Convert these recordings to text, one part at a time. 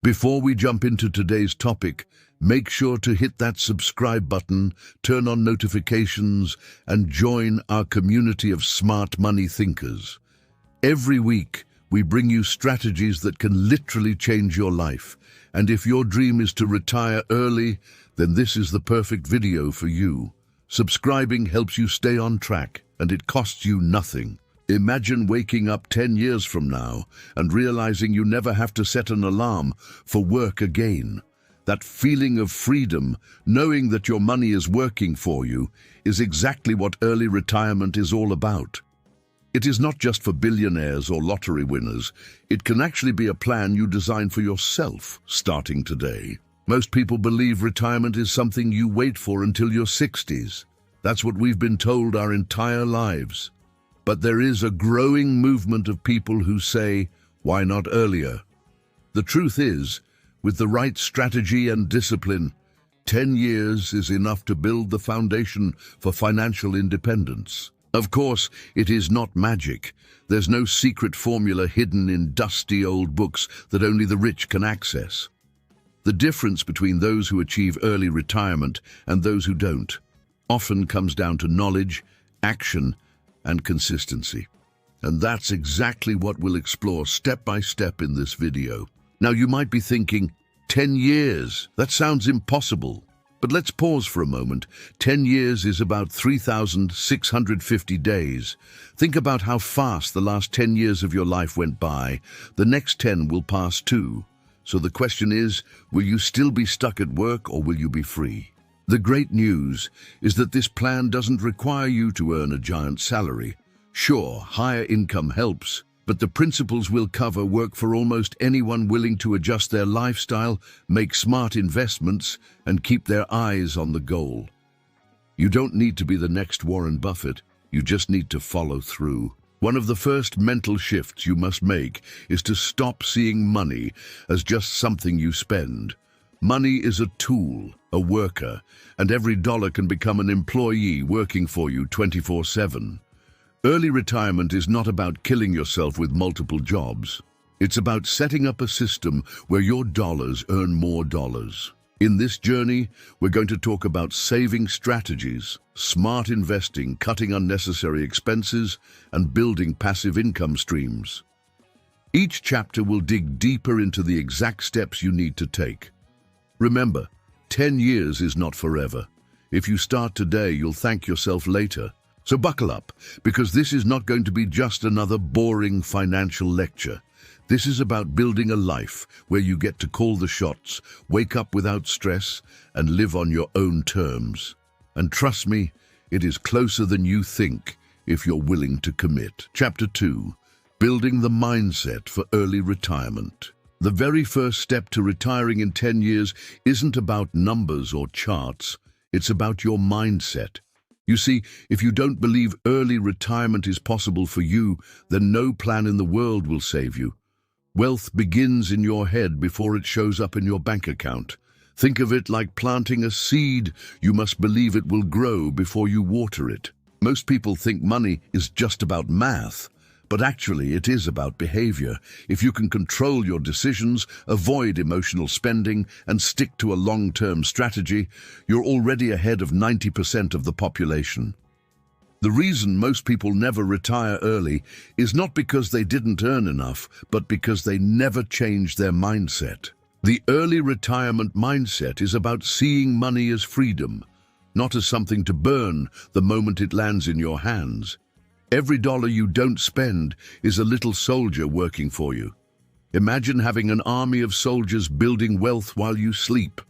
Before we jump into today's topic, make sure to hit that subscribe button, turn on notifications, and join our community of smart money thinkers. Every week, we bring you strategies that can literally change your life. And if your dream is to retire early, then this is the perfect video for you. Subscribing helps you stay on track, and it costs you nothing. Imagine waking up 10 years from now and realizing you never have to set an alarm for work again. That feeling of freedom, knowing that your money is working for you, is exactly what early retirement is all about. It is not just for billionaires or lottery winners. It can actually be a plan you design for yourself, starting today. Most people believe retirement is something you wait for until your 60s. That's what we've been told our entire lives. But there is a growing movement of people who say, why not earlier? The truth is, with the right strategy and discipline, 10 years is enough to build the foundation for financial independence. Of course, it is not magic. There's no secret formula hidden in dusty old books that only the rich can access. The difference between those who achieve early retirement and those who don't often comes down to knowledge, action, and consistency. And that's exactly what we'll explore step by step in this video. Now you might be thinking, 10 years? That sounds impossible. But let's pause for a moment. 10 years is about 3,650 days. Think about how fast the last 10 years of your life went by. The next 10 will pass too. So the question is, will you still be stuck at work or will you be free? The great news is that this plan doesn't require you to earn a giant salary. Sure, higher income helps, but the principles we'll cover work for almost anyone willing to adjust their lifestyle, make smart investments, and keep their eyes on the goal. You don't need to be the next Warren Buffett, you just need to follow through. One of the first mental shifts you must make is to stop seeing money as just something you spend. Money is a tool, a worker, and every dollar can become an employee working for you 24/7. Early retirement is not about killing yourself with multiple jobs. It's about setting up a system where your dollars earn more dollars. In this journey, we're going to talk about saving strategies, smart investing, cutting unnecessary expenses, and building passive income streams. Each chapter will dig deeper into the exact steps you need to take. Remember, 10 years is not forever. If you start today, you'll thank yourself later. So buckle up, because this is not going to be just another boring financial lecture. This is about building a life where you get to call the shots, wake up without stress, and live on your own terms. And trust me, it is closer than you think if you're willing to commit. Chapter 2, Building the Mindset for Early Retirement. The very first step to retiring in 10 years isn't about numbers or charts. It's about your mindset. You see, if you don't believe early retirement is possible for you, then no plan in the world will save you. Wealth begins in your head before it shows up in your bank account. Think of it like planting a seed. You must believe it will grow before you water it. Most people think money is just about math. But actually, it is about behavior. If you can control your decisions, avoid emotional spending, and stick to a long-term strategy, you're already ahead of 90% of the population. The reason most people never retire early is not because they didn't earn enough, but because they never changed their mindset. The early retirement mindset is about seeing money as freedom, not as something to burn the moment it lands in your hands. Every dollar you don't spend is a little soldier working for you. Imagine having an army of soldiers building wealth while you sleep.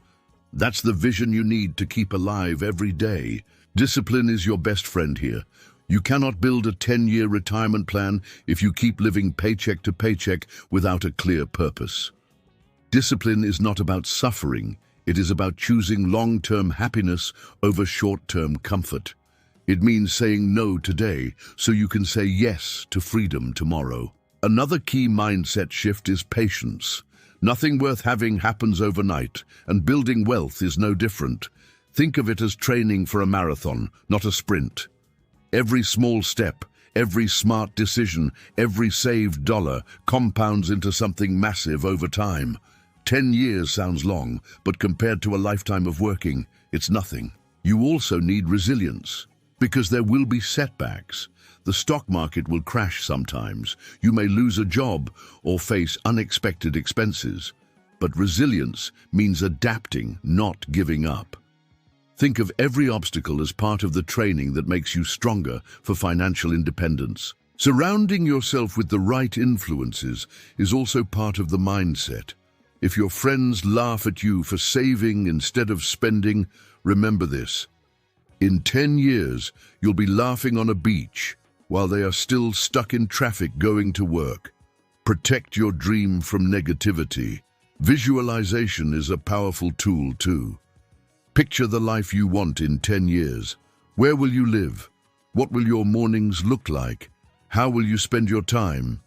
That's the vision you need to keep alive every day. Discipline is your best friend here. You cannot build a 10-year retirement plan if you keep living paycheck to paycheck without a clear purpose. Discipline is not about suffering. It is about choosing long-term happiness over short-term comfort. It means saying no today so you can say yes to freedom tomorrow. Another key mindset shift is patience. Nothing worth having happens overnight, and building wealth is no different. Think of it as training for a marathon, not a sprint. Every small step, every smart decision, every saved dollar compounds into something massive over time. 10 years sounds long, but compared to a lifetime of working, it's nothing. You also need resilience, because there will be setbacks. The stock market will crash sometimes. You may lose a job or face unexpected expenses. But resilience means adapting, not giving up. Think of every obstacle as part of the training that makes you stronger for financial independence. Surrounding yourself with the right influences is also part of the mindset. If your friends laugh at you for saving instead of spending, remember this. In 10 years, you'll be laughing on a beach while they are still stuck in traffic going to work. Protect your dream from negativity. Visualization is a powerful tool too. Picture the life you want in 10 years. Where will you live? What will your mornings look like? How will you spend your time?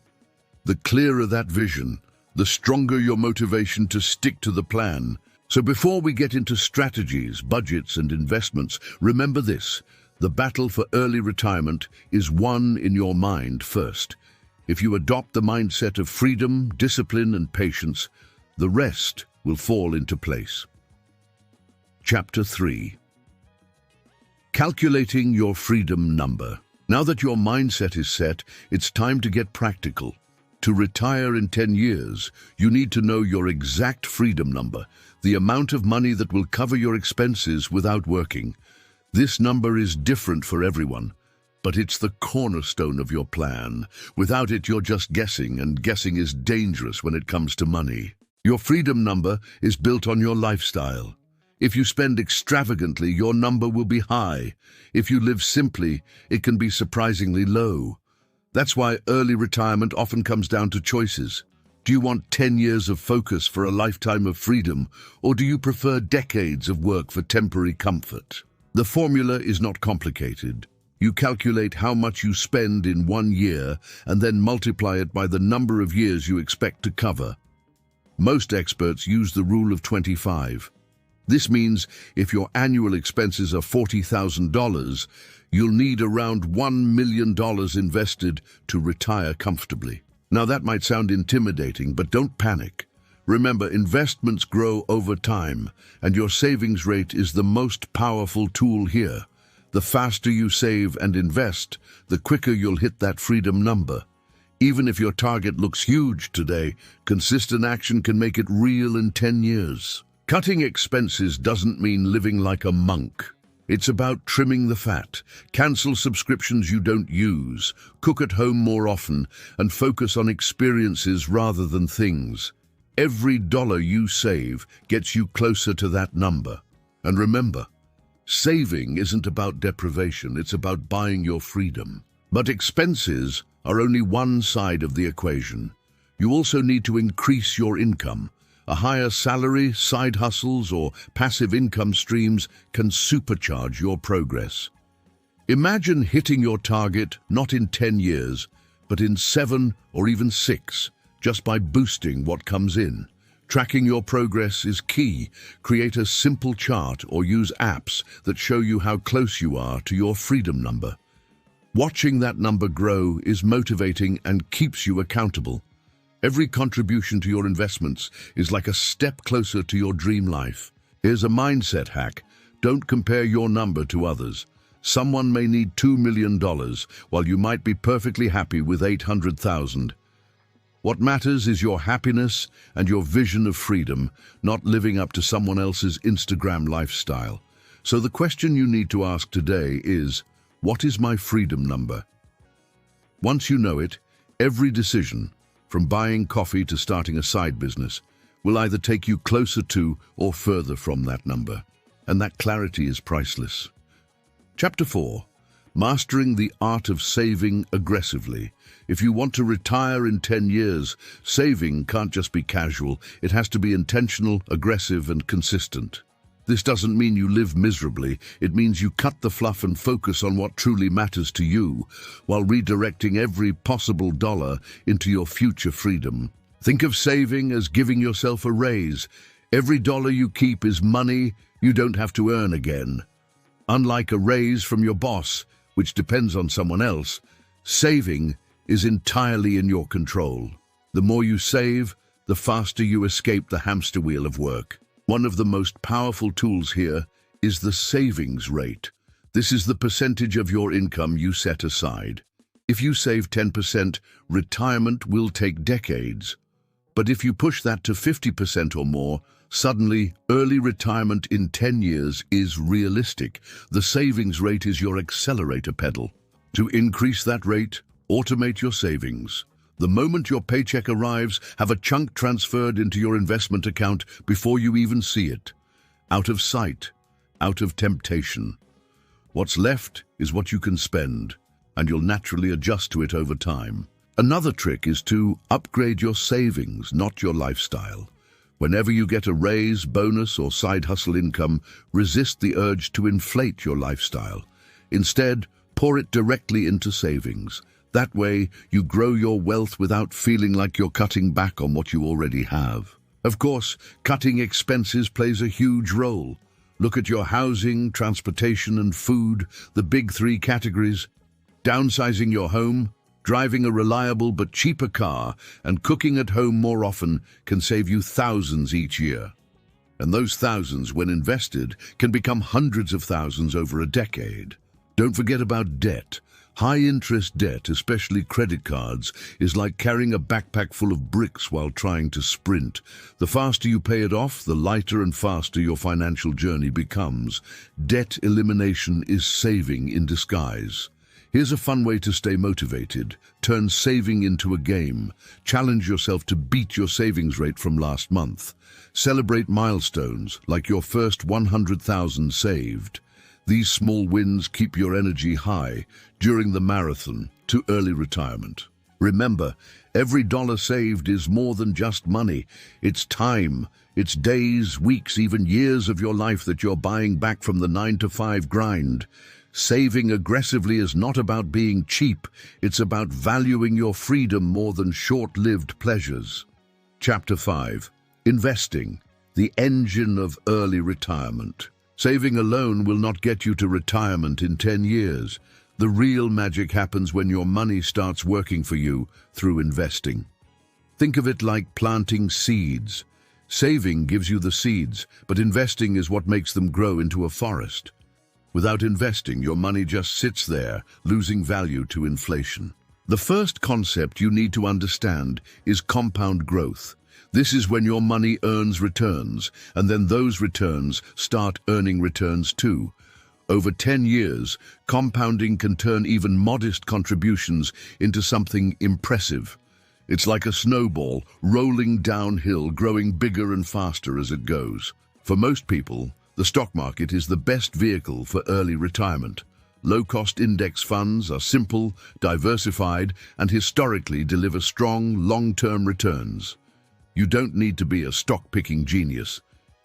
The clearer that vision, the stronger your motivation to stick to the plan. So before we get into strategies, budgets, and investments, remember this: the battle for early retirement is won in your mind first. If you adopt the mindset of freedom, discipline, and patience, the rest will fall into place. Chapter 3. Calculating your freedom number. Now that your mindset is set, it's time to get practical. To retire in 10 years, you need to know your exact freedom number, the amount of money that will cover your expenses without working. This number is different for everyone, but it's the cornerstone of your plan. Without it, you're just guessing, and guessing is dangerous when it comes to money. Your freedom number is built on your lifestyle. If you spend extravagantly, your number will be high. If you live simply, it can be surprisingly low. That's why early retirement often comes down to choices. Do you want 10 years of focus for a lifetime of freedom, or do you prefer decades of work for temporary comfort? The formula is not complicated. You calculate how much you spend in 1 year and then multiply it by the number of years you expect to cover. Most experts use the rule of 25. This means if your annual expenses are $40,000, you'll need around $1 million invested to retire comfortably. Now that might sound intimidating, but don't panic. Remember, investments grow over time, and your savings rate is the most powerful tool here. The faster you save and invest, the quicker you'll hit that freedom number. Even if your target looks huge today, consistent action can make it real in 10 years. Cutting expenses doesn't mean living like a monk. It's about trimming the fat. Cancel subscriptions you don't use, cook at home more often, and focus on experiences rather than things. Every dollar you save gets you closer to that number. And remember, saving isn't about deprivation, it's about buying your freedom. But expenses are only one side of the equation. You also need to increase your income. A higher salary, side hustles, or passive income streams can supercharge your progress. Imagine hitting your target not in 10 years, but in 7 or even 6, just by boosting what comes in. Tracking your progress is key. Create a simple chart or use apps that show you how close you are to your freedom number. Watching that number grow is motivating and keeps you accountable. Every contribution to your investments is like a step closer to your dream life. Here's a mindset hack. Don't compare your number to others. Someone may need $2 million, while you might be perfectly happy with $800,000. What matters is your happiness and your vision of freedom, not living up to someone else's Instagram lifestyle. So the question you need to ask today is, what is my freedom number? Once you know it, every decision, from buying coffee to starting a side business, will either take you closer to or further from that number. And that clarity is priceless. Chapter 4. Mastering the art of saving aggressively. If you want to retire in 10 years, saving can't just be casual. It has to be intentional, aggressive, and consistent. This doesn't mean you live miserably. It means you cut the fluff and focus on what truly matters to you, while redirecting every possible dollar into your future freedom. Think of saving as giving yourself a raise. Every dollar you keep is money you don't have to earn again. Unlike a raise from your boss, which depends on someone else, saving is entirely in your control. The more you save, the faster you escape the hamster wheel of work. One of the most powerful tools here is the savings rate. This is the percentage of your income you set aside. If you save 10%, retirement will take decades. But if you push that to 50% or more, suddenly early retirement in 10 years is realistic. The savings rate is your accelerator pedal. To increase that rate, automate your savings. The moment your paycheck arrives, have a chunk transferred into your investment account before you even see it. Out of sight, out of temptation. What's left is what you can spend, and you'll naturally adjust to it over time. Another trick is to upgrade your savings, not your lifestyle. Whenever you get a raise, bonus, or side hustle income, resist the urge to inflate your lifestyle. Instead, pour it directly into savings. That way, you grow your wealth without feeling like you're cutting back on what you already have. Of course, cutting expenses plays a huge role. Look at your housing, transportation, and food, the big three categories. Downsizing your home, driving a reliable but cheaper car, and cooking at home more often can save you thousands each year. And those thousands, when invested, can become hundreds of thousands over a decade. Don't forget about debt. High-interest debt, especially credit cards, is like carrying a backpack full of bricks while trying to sprint. The faster you pay it off, the lighter and faster your financial journey becomes. Debt elimination is saving in disguise. Here's a fun way to stay motivated. Turn saving into a game. Challenge yourself to beat your savings rate from last month. Celebrate milestones, like your first 100,000 saved. These small wins keep your energy high during the marathon to early retirement. Remember, every dollar saved is more than just money. It's time, it's days, weeks, even years of your life that you're buying back from the 9-to-5 grind. Saving aggressively is not about being cheap, it's about valuing your freedom more than short-lived pleasures. Chapter 5. Investing, the engine of early retirement. Saving alone will not get you to retirement in 10 years. The real magic happens when your money starts working for you through investing. Think of it like planting seeds. Saving gives you the seeds, but investing is what makes them grow into a forest. Without investing, your money just sits there, losing value to inflation. The first concept you need to understand is compound growth. This is when your money earns returns, and then those returns start earning returns too. Over 10 years, compounding can turn even modest contributions into something impressive. It's like a snowball rolling downhill, growing bigger and faster as it goes. For most people, the stock market is the best vehicle for early retirement. Low-cost index funds are simple, diversified, and historically deliver strong, long-term returns. You don't need to be a stock-picking genius.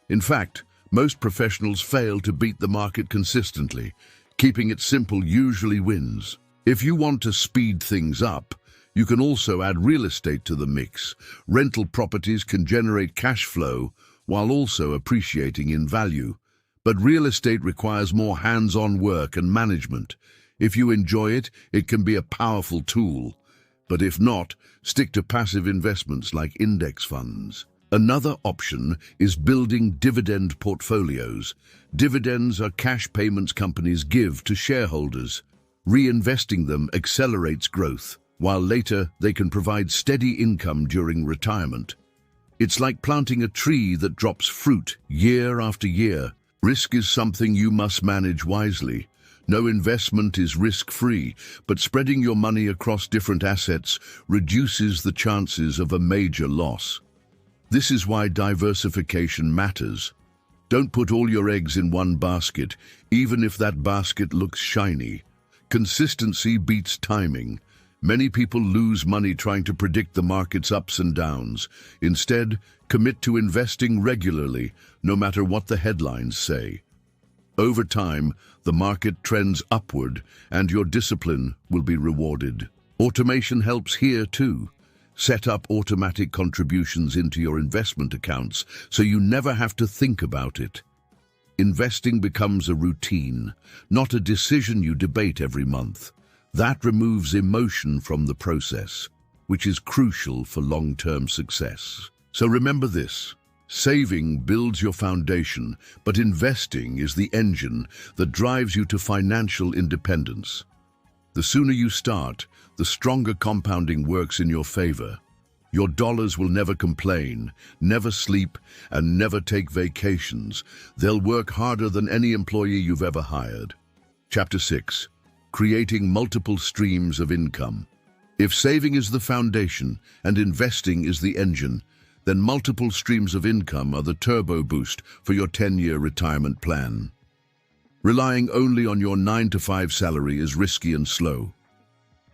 In fact, most professionals fail to beat the market consistently. Keeping it simple usually wins. If you want to speed things up, you can also add real estate to the mix. Rental properties can generate cash flow while also appreciating in value. But real estate requires more hands-on work and management. If you enjoy it, it can be a powerful tool. But if not, stick to passive investments like index funds. Another option is building dividend portfolios. Dividends are cash payments companies give to shareholders. Reinvesting them accelerates growth, while later they can provide steady income during retirement. It's like planting a tree that drops fruit year after year. Risk is something you must manage wisely. No investment is risk-free, but spreading your money across different assets reduces the chances of a major loss. This is why diversification matters. Don't put all your eggs in one basket, even if that basket looks shiny. Consistency beats timing. Many people lose money trying to predict the market's ups and downs. Instead, commit to investing regularly, no matter what the headlines say. Over time, the market trends upward, and your discipline will be rewarded. Automation helps here too. Set up automatic contributions into your investment accounts so you never have to think about it. Investing becomes a routine, not a decision you debate every month. That removes emotion from the process, which is crucial for long-term success. So remember this. Saving builds your foundation, but investing is the engine that drives you to financial independence. The sooner you start, the stronger compounding works in your favor. Your dollars will never complain, never sleep, and never take vacations. They'll work harder than any employee you've ever hired. Chapter 6. Creating multiple streams of income. If saving is the foundation and investing is the engine, then multiple streams of income are the turbo boost for your 10-year retirement plan. Relying only on your 9-to-5 salary is risky and slow.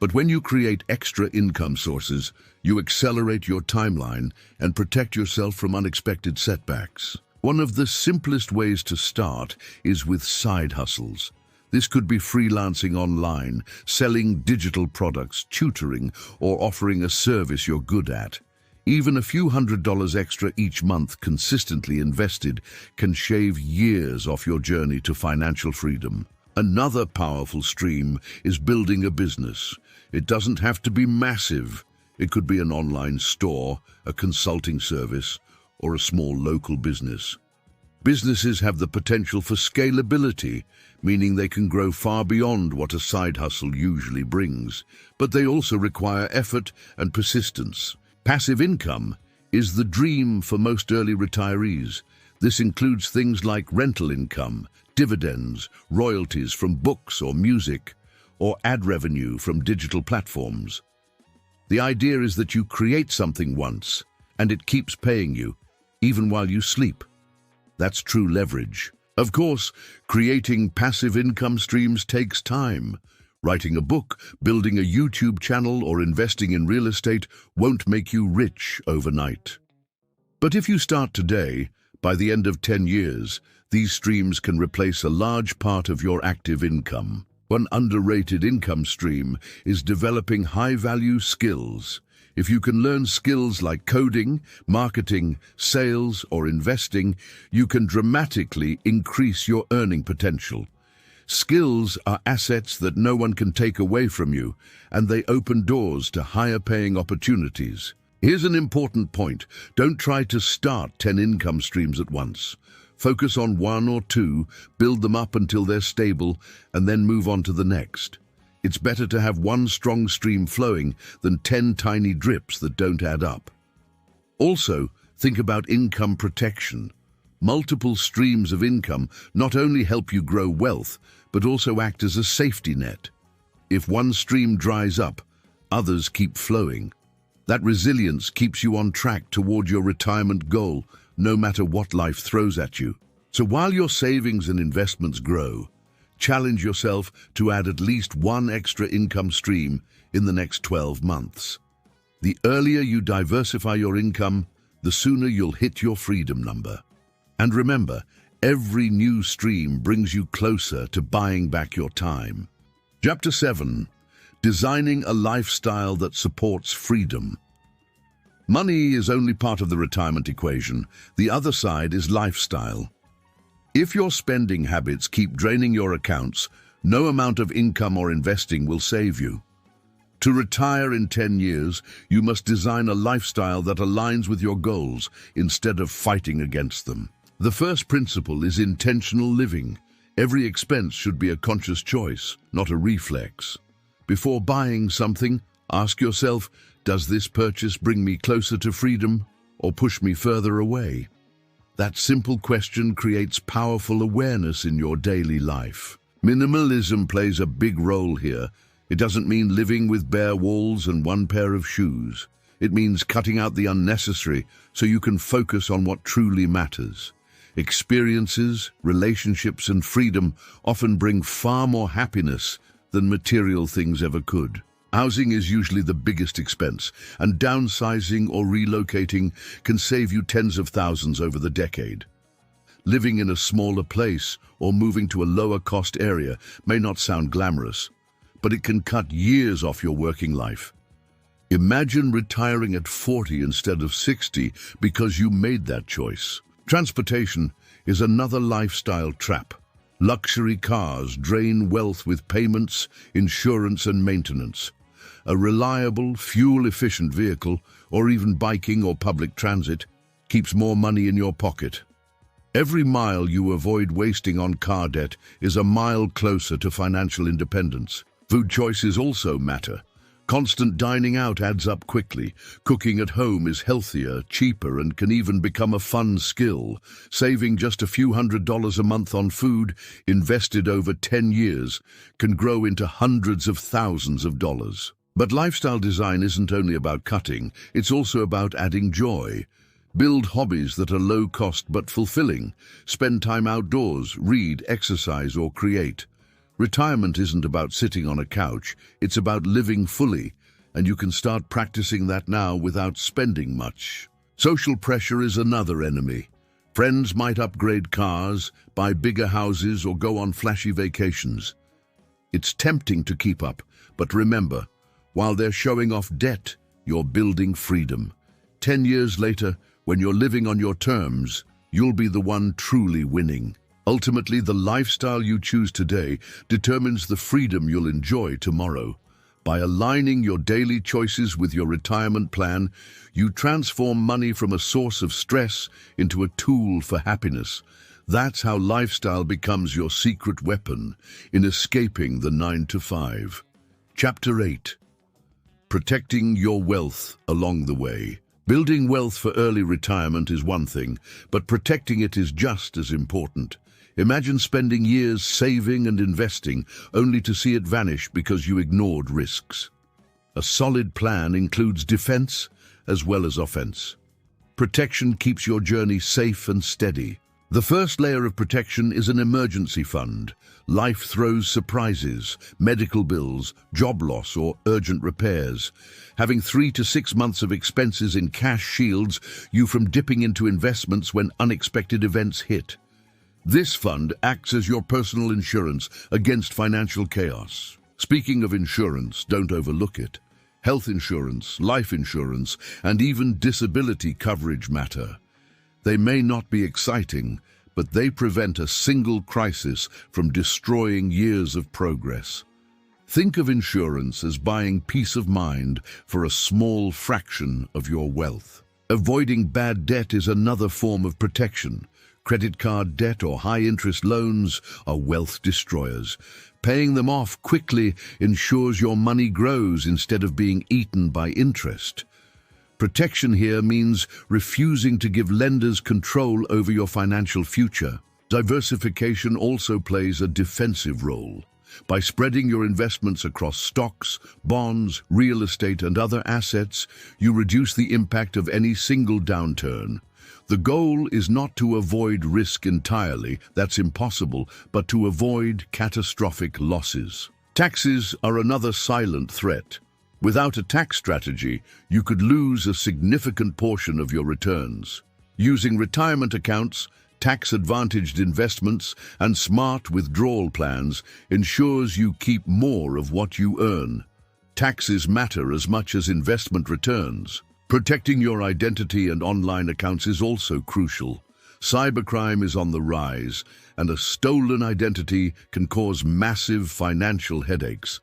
But when you create extra income sources, you accelerate your timeline and protect yourself from unexpected setbacks. One of the simplest ways to start is with side hustles. This could be freelancing online, selling digital products, tutoring, or offering a service you're good at. Even a few $100s extra each month consistently invested can shave years off your journey to financial freedom. Another powerful stream is building a business. It doesn't have to be massive. It could be an online store, a consulting service, or a small local business. Businesses have the potential for scalability, meaning they can grow far beyond what a side hustle usually brings. But they also require effort and persistence. Passive income is the dream for most early retirees. This includes things like rental income, dividends, royalties from books or music, or ad revenue from digital platforms. The idea is that you create something once, and it keeps paying you, even while you sleep. That's true leverage. Of course, creating passive income streams takes time. Writing a book, building a YouTube channel, or investing in real estate won't make you rich overnight. But if you start today, by the end of 10 years, these streams can replace a large part of your active income. One underrated income stream is developing high-value skills. If you can learn skills like coding, marketing, sales, or investing, you can dramatically increase your earning potential. Skills are assets that no one can take away from you, and they open doors to higher-paying opportunities. Here's an important point. Don't try to start 10 income streams at once. Focus on 1 or 2, build them up until they're stable, and then move on to the next. It's better to have one strong stream flowing than 10 tiny drips that don't add up. Also, think about income protection. Multiple streams of income not only help you grow wealth, but also act as a safety net. If one stream dries up, others keep flowing. That resilience keeps you on track toward your retirement goal, no matter what life throws at you. So while your savings and investments grow, challenge yourself to add at least one extra income stream in the next 12 months. The earlier you diversify your income, the sooner you'll hit your freedom number. And remember, every new stream brings you closer to buying back your time. Chapter 7. Designing a lifestyle that supports freedom. Money is only part of the retirement equation. The other side is lifestyle. If your spending habits keep draining your accounts, no amount of income or investing will save you. To retire in 10 years, you must design a lifestyle that aligns with your goals instead of fighting against them. The first principle is intentional living. Every expense should be a conscious choice, not a reflex. Before buying something, ask yourself, does this purchase bring me closer to freedom or push me further away? That simple question creates powerful awareness in your daily life. Minimalism plays a big role here. It doesn't mean living with bare walls and one pair of shoes. It means cutting out the unnecessary so you can focus on what truly matters. Experiences, relationships, and freedom often bring far more happiness than material things ever could. Housing is usually the biggest expense, and downsizing or relocating can save you tens of thousands over the decade. Living in a smaller place or moving to a lower-cost area may not sound glamorous, but it can cut years off your working life. Imagine retiring at 40 instead of 60 because you made that choice. Transportation is another lifestyle trap. Luxury cars drain wealth with payments, insurance, and maintenance. A reliable, fuel-efficient vehicle, or even biking or public transit, keeps more money in your pocket. Every mile you avoid wasting on car debt is a mile closer to financial independence. Food choices also matter. Constant dining out adds up quickly. Cooking at home is healthier, cheaper, and can even become a fun skill. Saving just a few $100s a month on food, invested over 10 years, can grow into hundreds of thousands of dollars. But lifestyle design isn't only about cutting, it's also about adding joy. Build hobbies that are low cost but fulfilling. Spend time outdoors, read, exercise, or create. Retirement isn't about sitting on a couch, it's about living fully, and you can start practicing that now without spending much. Social pressure is another enemy. Friends might upgrade cars, buy bigger houses, or go on flashy vacations. It's tempting to keep up, but remember, while they're showing off debt, you're building freedom. 10 years later, when you're living on your terms, you'll be the one truly winning. Ultimately, the lifestyle you choose today determines the freedom you'll enjoy tomorrow. By aligning your daily choices with your retirement plan, you transform money from a source of stress into a tool for happiness. That's how lifestyle becomes your secret weapon in escaping the 9 to 5. Chapter 8. Protecting your wealth along the way. Building wealth for early retirement is one thing, but protecting it is just as important. Imagine spending years saving and investing only to see it vanish because you ignored risks. A solid plan includes defense as well as offense. Protection keeps your journey safe and steady. The first layer of protection is an emergency fund. Life throws surprises, medical bills, job loss, or urgent repairs. Having 3 to 6 months of expenses in cash shields you from dipping into investments when unexpected events hit. This fund acts as your personal insurance against financial chaos. Speaking of insurance, don't overlook it. Health insurance, life insurance, and even disability coverage matter. They may not be exciting, but they prevent a single crisis from destroying years of progress. Think of insurance as buying peace of mind for a small fraction of your wealth. Avoiding bad debt is another form of protection. Credit card debt or high-interest loans are wealth destroyers. Paying them off quickly ensures your money grows instead of being eaten by interest. Protection here means refusing to give lenders control over your financial future. Diversification also plays a defensive role. By spreading your investments across stocks, bonds, real estate, and other assets, you reduce the impact of any single downturn. The goal is not to avoid risk entirely, that's impossible, but to avoid catastrophic losses. Taxes are another silent threat. Without a tax strategy, you could lose a significant portion of your returns. Using retirement accounts, tax-advantaged investments, and smart withdrawal plans ensures you keep more of what you earn. Taxes matter as much as investment returns. Protecting your identity and online accounts is also crucial. Cybercrime is on the rise, and a stolen identity can cause massive financial headaches.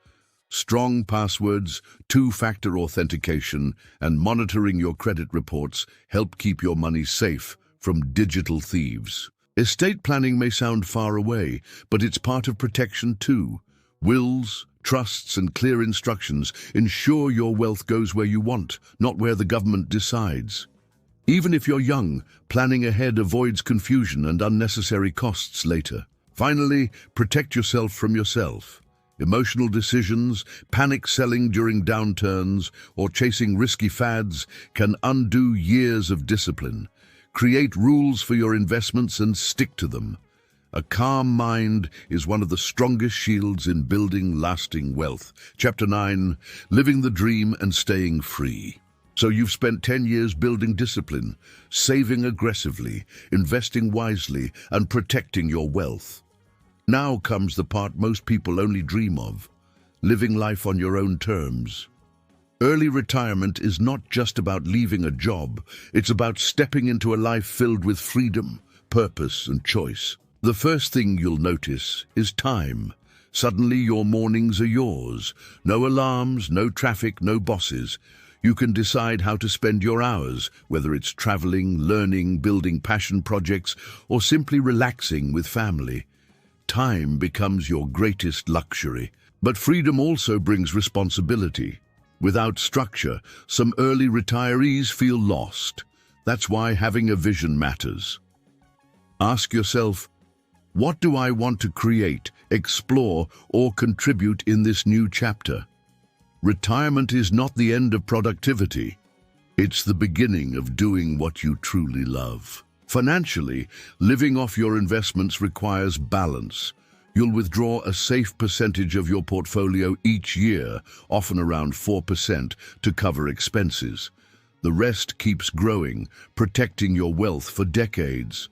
Strong passwords, two-factor authentication, and monitoring your credit reports help keep your money safe from digital thieves. Estate planning may sound far away, but it's part of protection too. Wills, trusts, and clear instructions ensure your wealth goes where you want, not where the government decides. Even if you're young, planning ahead avoids confusion and unnecessary costs later. Finally, protect yourself from yourself. Emotional decisions, panic selling during downturns, or chasing risky fads can undo years of discipline. Create rules for your investments and stick to them. A calm mind is one of the strongest shields in building lasting wealth. Chapter 9, Living the Dream and Staying Free. So you've spent 10 years building discipline, saving aggressively, investing wisely, and protecting your wealth. Now comes the part most people only dream of, living life on your own terms. Early retirement is not just about leaving a job, it's about stepping into a life filled with freedom, purpose, and choice. The first thing you'll notice is time. Suddenly your mornings are yours. No alarms, no traffic, no bosses. You can decide how to spend your hours, whether it's traveling, learning, building passion projects, or simply relaxing with family. Time becomes your greatest luxury. But freedom also brings responsibility. Without structure, some early retirees feel lost. That's why having a vision matters. Ask yourself, what do I want to create, explore, or contribute in this new chapter? Retirement is not the end of productivity. It's the beginning of doing what you truly love. Financially, living off your investments requires balance. You'll withdraw a safe percentage of your portfolio each year, often around 4%, to cover expenses. The rest keeps growing, protecting your wealth for decades.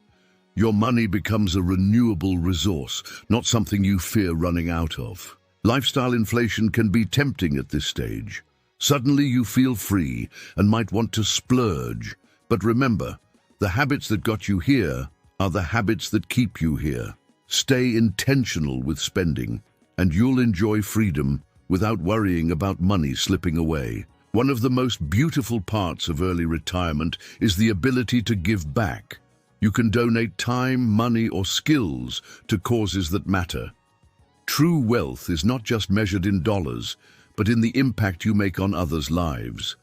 Your money becomes a renewable resource, not something you fear running out of. Lifestyle inflation can be tempting at this stage. Suddenly you feel free and might want to splurge. But remember, the habits that got you here are the habits that keep you here. Stay intentional with spending, and you'll enjoy freedom without worrying about money slipping away. One of the most beautiful parts of early retirement is the ability to give back. You can donate time, money, or skills to causes that matter. True wealth is not just measured in dollars, but in the impact you make on others' lives.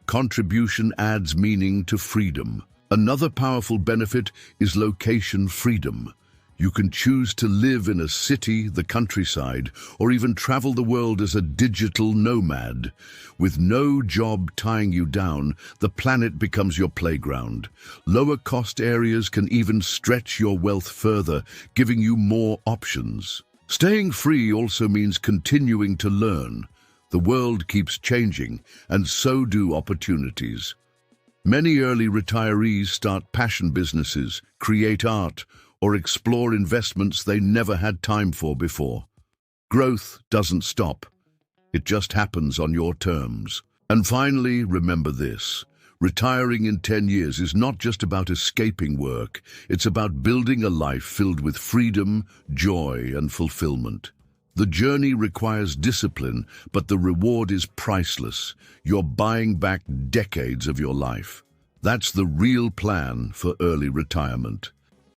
Contribution adds meaning to freedom. Another powerful benefit is location freedom. You can choose to live in a city, the countryside, or even travel the world as a digital nomad. With no job tying you down, the planet becomes your playground. Lower-cost areas can even stretch your wealth further, giving you more options. Staying free also means continuing to learn. The world keeps changing, and so do opportunities. Many early retirees start passion businesses, create art, or explore investments they never had time for before. Growth doesn't stop. It just happens on your terms. And finally, remember this. Retiring in 10 years is not just about escaping work. It's about building a life filled with freedom, joy, and fulfillment. The journey requires discipline, but the reward is priceless. You're buying back decades of your life. That's the real plan for early retirement.